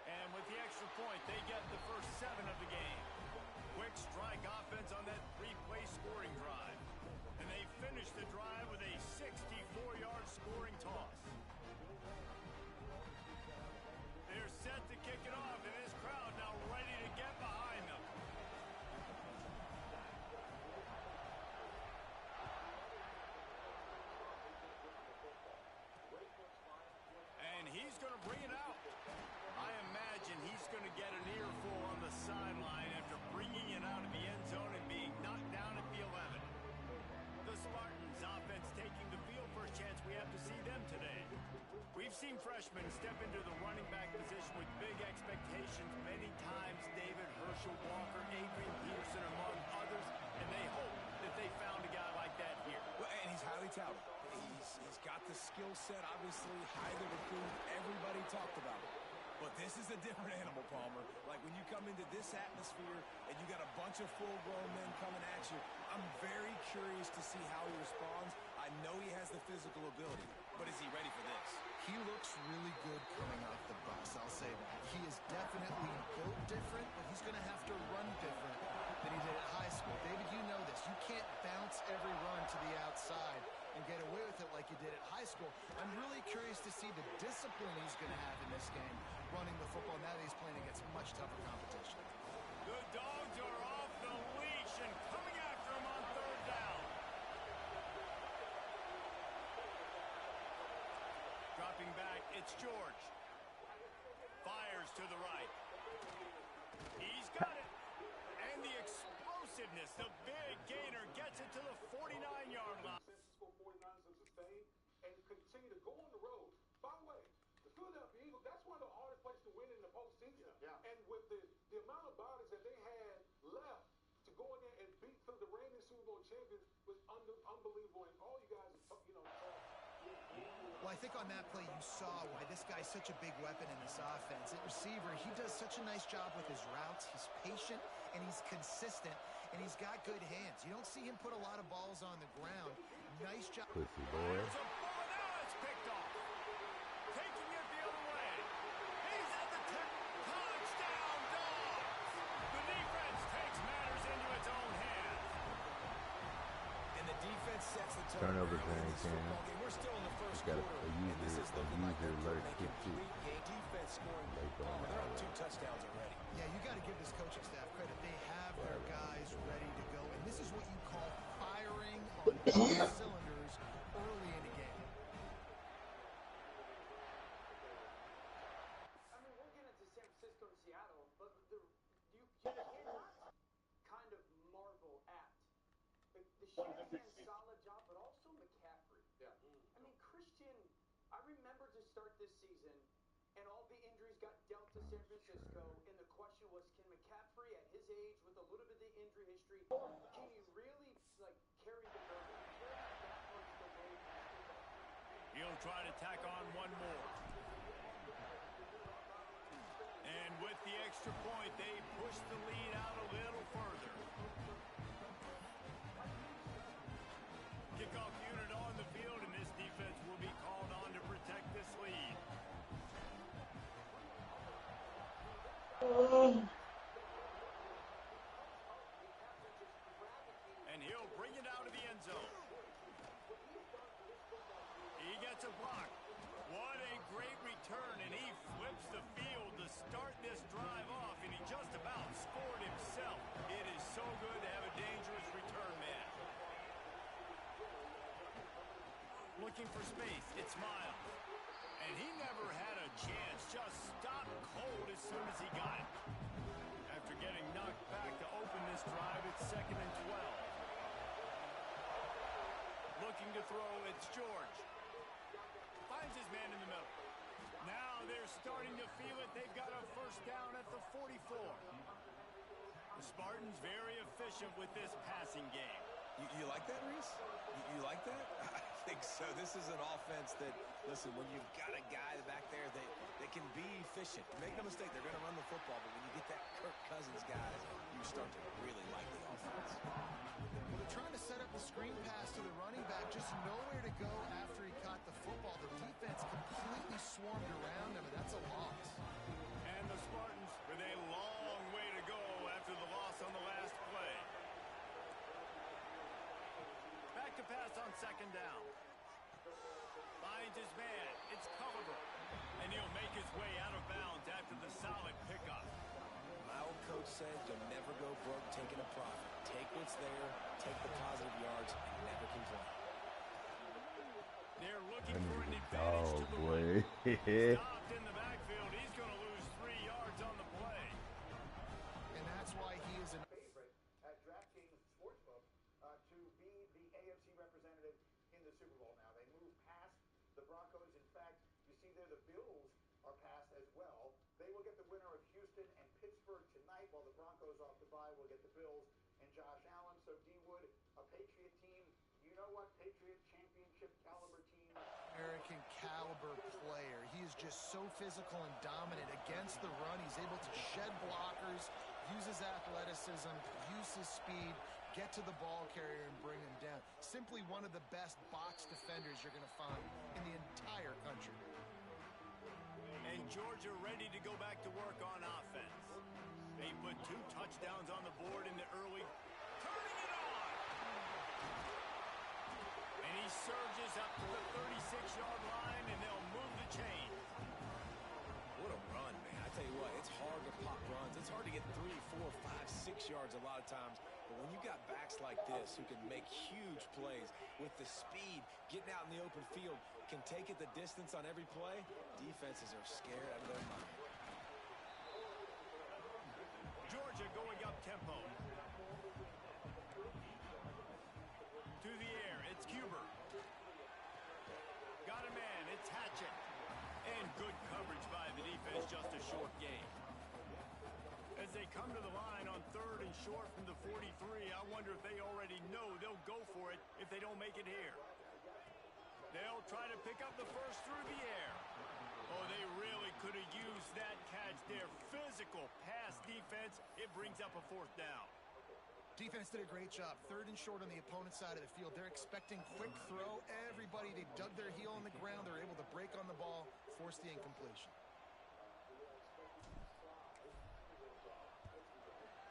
[SPEAKER 1] And with the extra point, they get the first 7 of the game. Quick strike offense on that 3-play scoring drive. And they finish the drive with a 64-yard scoring toss. They're set to kick it off, and this crowd now ready to get behind them. And he's going to bring it out. I imagine he's going to get an earful on the sideline after bringing it out of the end zone and being knocked down at the 11. The Spartans offense taking the field. First chance we have to see them today. We've seen freshmen step into the running back position with big expectations many times. David Herschel Walker, Adrian Peterson among others, and they hope that they found a guy like that here.
[SPEAKER 3] Well, and he's highly touted. He's got the skill set, obviously, highly recruited. Everybody talked about it. But this is a different animal, Palmer. Like when you come into this atmosphere and you got a bunch of full-grown men coming at you, I'm very curious to see how he responds. I know he has the physical ability, but is he ready for this?
[SPEAKER 2] He looks really good coming off the bus, I'll say that. He is definitely built different, but he's going to have to run different than he did at high school. David, you know this. You can't bounce every run to the outside and get away with it like you did at high school. I'm really curious to see the discipline he's going to have in this game, running the football now that he's playing against much tougher competition.
[SPEAKER 1] The Dogs are off the leash and coming after him on 3rd down. Dropping back, it's George. Fires to the right. He's got it. And the explosiveness, the big gainer gets it to the 49-yard line.
[SPEAKER 7] Score 49 and sustain and continue to go on the road. By the way, the Philadelphia Eagles, that's one of the hardest places to win in the postseason. Yeah. And with the amount of bodies that they had left to go in there and beat the reigning Super Bowl champions was unbelievable. And all you guys,
[SPEAKER 2] Well, I think on that play you saw why this guy's such a big weapon in this offense. At receiver, he does such a nice job with his routes. He's patient, and he's consistent, and he's got good hands. You don't see him put a lot of balls on the ground. Nice job.
[SPEAKER 4] Pussy boy.
[SPEAKER 1] There's a ball, and now it's picked off. Taking it the other way. He's at the touchdown, Dogs. The defense takes matters into its own hands.
[SPEAKER 3] And the defense sets the tone.
[SPEAKER 4] Turnover time, Ken.
[SPEAKER 3] We're still in the first
[SPEAKER 4] Got
[SPEAKER 3] quarter.
[SPEAKER 4] a user alert kick too.
[SPEAKER 3] Defense scoring. They're up 2 touchdowns already.
[SPEAKER 2] Yeah, you got to give this coaching staff credit. They have their guys ready to go, and this is what you call firing on all cylinders early in the game.
[SPEAKER 8] I mean, we'll get into San Francisco and Seattle, but you cannot kind of marvel at the Shanahan solid job, but also McCaffrey.
[SPEAKER 7] Yeah.
[SPEAKER 8] I mean, Christian, I remember to start this season, and all the injuries got dealt to San Francisco, and the question was, can McCaffrey at his age, with a little bit of the injury history, can he really, carry the burden? That was the way
[SPEAKER 1] He'll try to tack on one more. And with the extra point, they push the lead out a little further. Kickoff unit on the field, and this defense will be called on to protect this lead. And he'll bring it out of the end zone. He gets a block. What a great return, and he flips the field to start this drive off, and he just about scored himself. It is so good to have a dangerous return man. Looking for space, it's Miles. And he never had a chance, just stopped cold as soon as he got it. After getting knocked back to open this drive, it's 2nd and 12. Looking to throw, it's George. Finds his man in the middle. Now they're starting to feel it. They've got a first down at the 44. The Spartans very efficient with this passing game.
[SPEAKER 3] You like that, Reese? You like that? I think so. This is an offense that Listen, when you've got a guy back there that can be efficient, make no mistake, they're going to run the football, but when you get that Kirk Cousins guy, you start to really like the offense.
[SPEAKER 2] Well, they're trying to set up the screen pass to the running back, just nowhere to go after he caught the football. The defense completely swarmed around him, and that's a loss.
[SPEAKER 1] And the Spartans with a long way to go after the loss on the last play. Back to pass on second down. Finds his man. It's Culliver. And he'll make his way out of bounds after the solid pickup.
[SPEAKER 3] My old coach said you'll never go broke taking a profit. Take what's there, take the positive yards, and never complain.
[SPEAKER 1] They're looking for an advantage to the right. Stopped in the backfield. He's going to lose 3 yards on the play.
[SPEAKER 2] And that's why he is an
[SPEAKER 9] favorite at DraftKings Sportsbook to be the AFC representative in the Super Bowl. Now, they move past the Broncos. In fact, you see there the Bills are past as well. They will get the winner of Houston and Pittsburgh tonight, while the Broncos off the bye will get the Bills and Josh Allen. So, D. Wood, a Patriot team, you know what? Patriot championship caliber team.
[SPEAKER 2] American caliber player. He is just so physical and dominant against the run. He's able to shed blockers, use his athleticism, use his speed, get to the ball carrier and bring him down. Simply one of the best box defenders you're going to find in the entire country.
[SPEAKER 1] And Georgia ready to go back to work on offense. They put 2 touchdowns on the board in the early. Turning it on! And he surges up to the 36-yard line, and they'll move the chain.
[SPEAKER 3] What a run, man. I tell you what, it's hard to pop runs. It's hard to get 3, 4, 5, 6 yards a lot of times. But when you got backs like this who can make huge plays with the speed, getting out in the open field, can take it the distance on every play, defenses are scared out of their mind.
[SPEAKER 1] Georgia going up tempo. To the air, it's Cuber. Got a man, it's Hatchett. And good coverage by the defense, just a short gain. As they come to the line on 3rd and short from the 43, I wonder if they already know they'll go for it if they don't make it here. They'll try to pick up the first through the air. Oh, they really could have used that catch there. Physical pass defense. It brings up a 4th down.
[SPEAKER 2] Defense did a great job. 3rd and short on the opponent's side of the field. They're expecting quick throw. Everybody, they dug their heel on the ground. They're able to break on the ball, force the incompletion.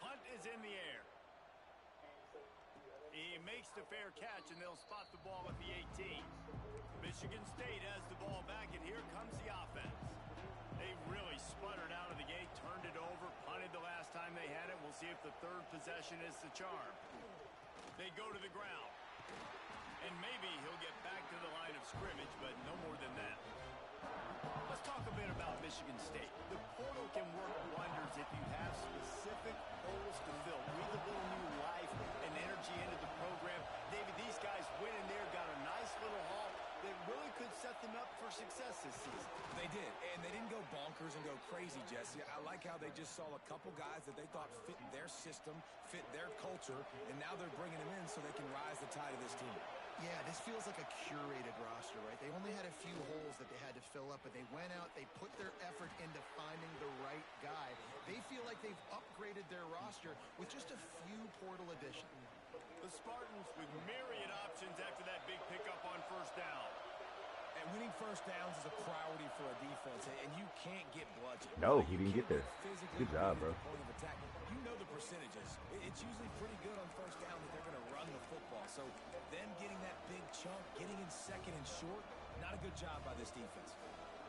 [SPEAKER 1] Hunt is in the air. He makes the fair catch, and they'll spot the ball at the 18. Michigan State has the ball back, and here comes the offense. They really sputtered out of the gate, turned it over, punted the last time they had it. We'll see if the 3rd possession is the charm. They go to the ground. And maybe he'll get back to the line of scrimmage, but no more than that. Let's talk a bit about Michigan State. The portal can work wonders if you have specific holes to fill. Breathe a little new life and energy into the program. David, these guys went in there, got a nice little haul that really could set them up for success this season.
[SPEAKER 3] They did, and they didn't go bonkers and go crazy, Jesse. I like how they just saw a couple guys that they thought fit their system, fit their culture, and now they're bringing them in so they can rise the tide of this team.
[SPEAKER 2] Yeah, this feels like a curated roster, right? They only had a few holes that they had to fill up, but they went out, they put their effort into finding the right guy. They feel like they've upgraded their roster with just a few portal additions.
[SPEAKER 1] The Spartans with myriad options after that big pickup on 1st down.
[SPEAKER 3] And winning 1st downs is a priority for a defense, and you can't get bludgeoned.
[SPEAKER 4] No, he didn't get there. Good job, bro.
[SPEAKER 3] You know the percentages. It's usually pretty good on 1st down that they're going to run the football. So them getting that big chunk, getting in 2nd and short, not a good job by this defense.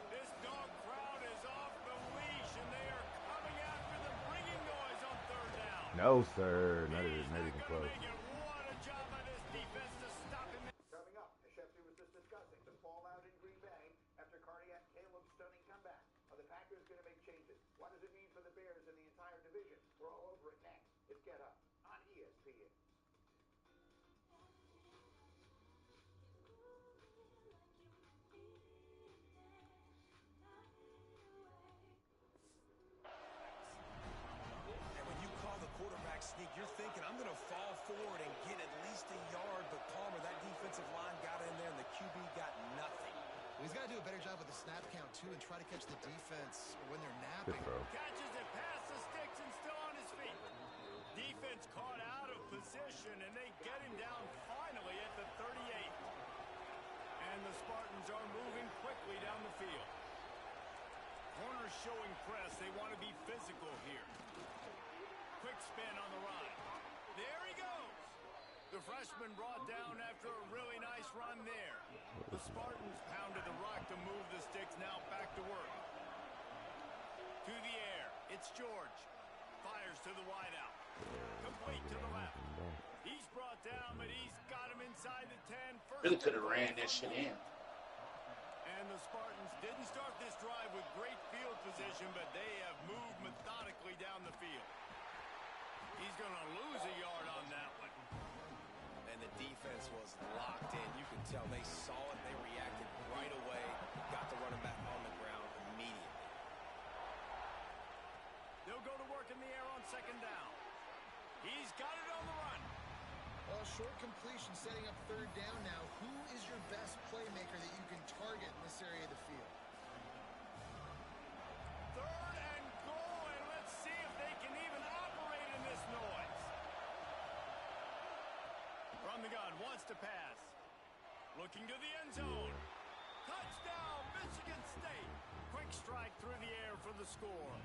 [SPEAKER 1] This dog crowd is off the leash, and they are coming after them, bringing noise on 3rd down.
[SPEAKER 4] No, sir. Not even close.
[SPEAKER 1] What a job by this defense to stop him.
[SPEAKER 9] Coming up, as Shefty was just discussing, the fallout in Green Bay after cardiac Caleb's stunning comeback. Are the Packers going to make changes? What does it mean for the Bears and the entire division? We're all over it next. It's Get Up on ESPN.
[SPEAKER 3] And when you call the quarterback sneak, you're thinking, I'm going to fall forward and get at least a yard. But Palmer, that defensive line got in there, and the QB got nothing.
[SPEAKER 2] He's got to do a too, and try to catch the defense when they're
[SPEAKER 4] Good
[SPEAKER 2] napping.
[SPEAKER 4] throw.
[SPEAKER 1] Catches it past the sticks and still on his feet. Defense caught out of position, and they get him down finally at the 38. And the Spartans are moving quickly down the field. Corners showing press. They want to be physical here. Quick spin on the run. There he goes. The freshman brought down after a really nice run there. The Spartans pounded the rock to move the sticks. Now back to work. To the air. It's George. Fires to the wideout. Complete to the left. He's brought down, but he's got him inside the 10.
[SPEAKER 6] Really could have ran that shit in.
[SPEAKER 1] And the Spartans didn't start this drive with great field position, but they have moved methodically down the field. He's going to lose a yard on that one.
[SPEAKER 3] And the defense was locked in. You can tell they saw it. They reacted right away. Got the running back on the ground immediately.
[SPEAKER 1] They'll go to work in the air on second down. He's got it on the run.
[SPEAKER 2] Well, short completion setting up third down now. Who is your best playmaker that you can target in this area of the field?
[SPEAKER 1] Third and goal, and let's see if they can even operate in this noise. From the gun, wants to pass. Looking to the end zone. Touchdown, Michigan State. Quick strike through the air for the score.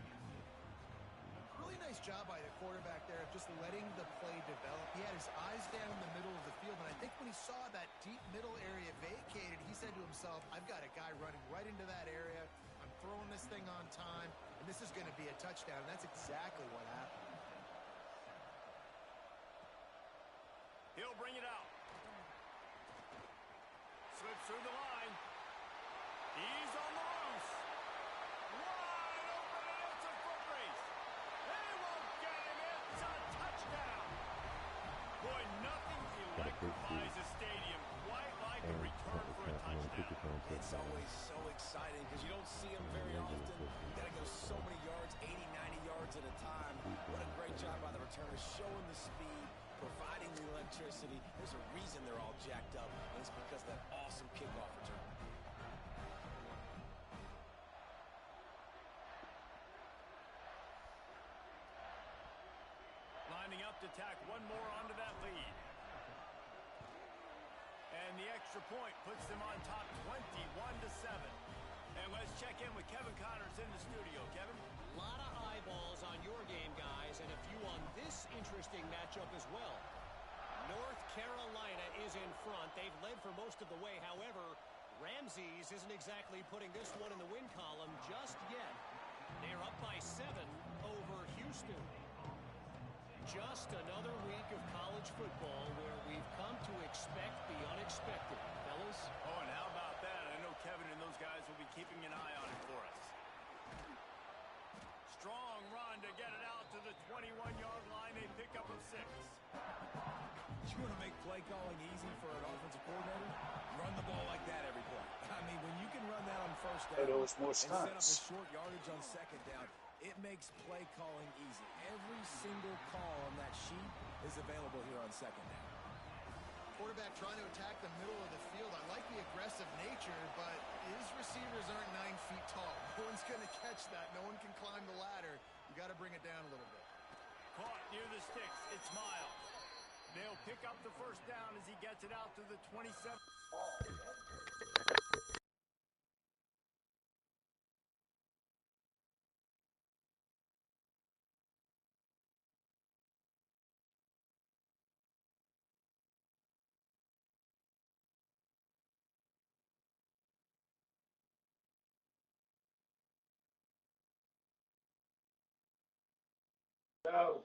[SPEAKER 2] Really nice job by the quarterback there of just letting the play develop. He had his eyes down in the middle of the field, and I think when he saw that deep middle area vacated, he said to himself, I've got a guy running right into that area. I'm throwing this thing on time, and this is going to be a touchdown. And that's exactly what happened.
[SPEAKER 1] He'll bring it out. Slips through the line. He's on the loose. Wide open, and it's a foot race. They won't get him. It's a touchdown. Boy, nothing electrifies a stadium quite like a return for a touchdown.
[SPEAKER 3] It's always so exciting because you don't see them very often. You got to go so many yards, 80, 90 yards at a time. What a great job by the returners, showing the speed, providing the electricity. There's a reason they're all jacked up, and it's because of that awesome kickoff return.
[SPEAKER 1] Lining up to tack one more onto that lead. And the extra point puts them on top 21-7. And let's check in with Kevin Connors in the studio. Kevin?
[SPEAKER 5] A lot of eyeballs on your game, guys, and a few on this interesting matchup as well. North Carolina is in front. They've led for most of the way. However, Ramses isn't exactly putting this one in the win column just yet. They're up by 7 over Houston. Just another week of college football where we've come to expect the unexpected. Fellas?
[SPEAKER 1] Oh, and how about that? I know Kevin and those guys will be keeping an eye on it for us. Strong run to get it out to the 21-yard line. They pick up a 6.
[SPEAKER 3] You want to make play calling easy for an offensive coordinator? Run the ball like that every play. I mean, when you can run that on first down
[SPEAKER 6] There was more
[SPEAKER 3] and set up a
[SPEAKER 6] stunts.
[SPEAKER 3] short yardage on second down, it makes play calling easy. Every single call on that sheet is available here on second down.
[SPEAKER 2] Quarterback trying to attack the middle of the field. I like the aggressive nature, but his receivers aren't 9 feet tall. No one's going to catch that. No one can climb the ladder. You got to bring it down a little bit.
[SPEAKER 1] Caught near the sticks. It's Miles. They'll pick up the first down as he gets it out to the 27.
[SPEAKER 6] Go.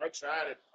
[SPEAKER 10] I tried it.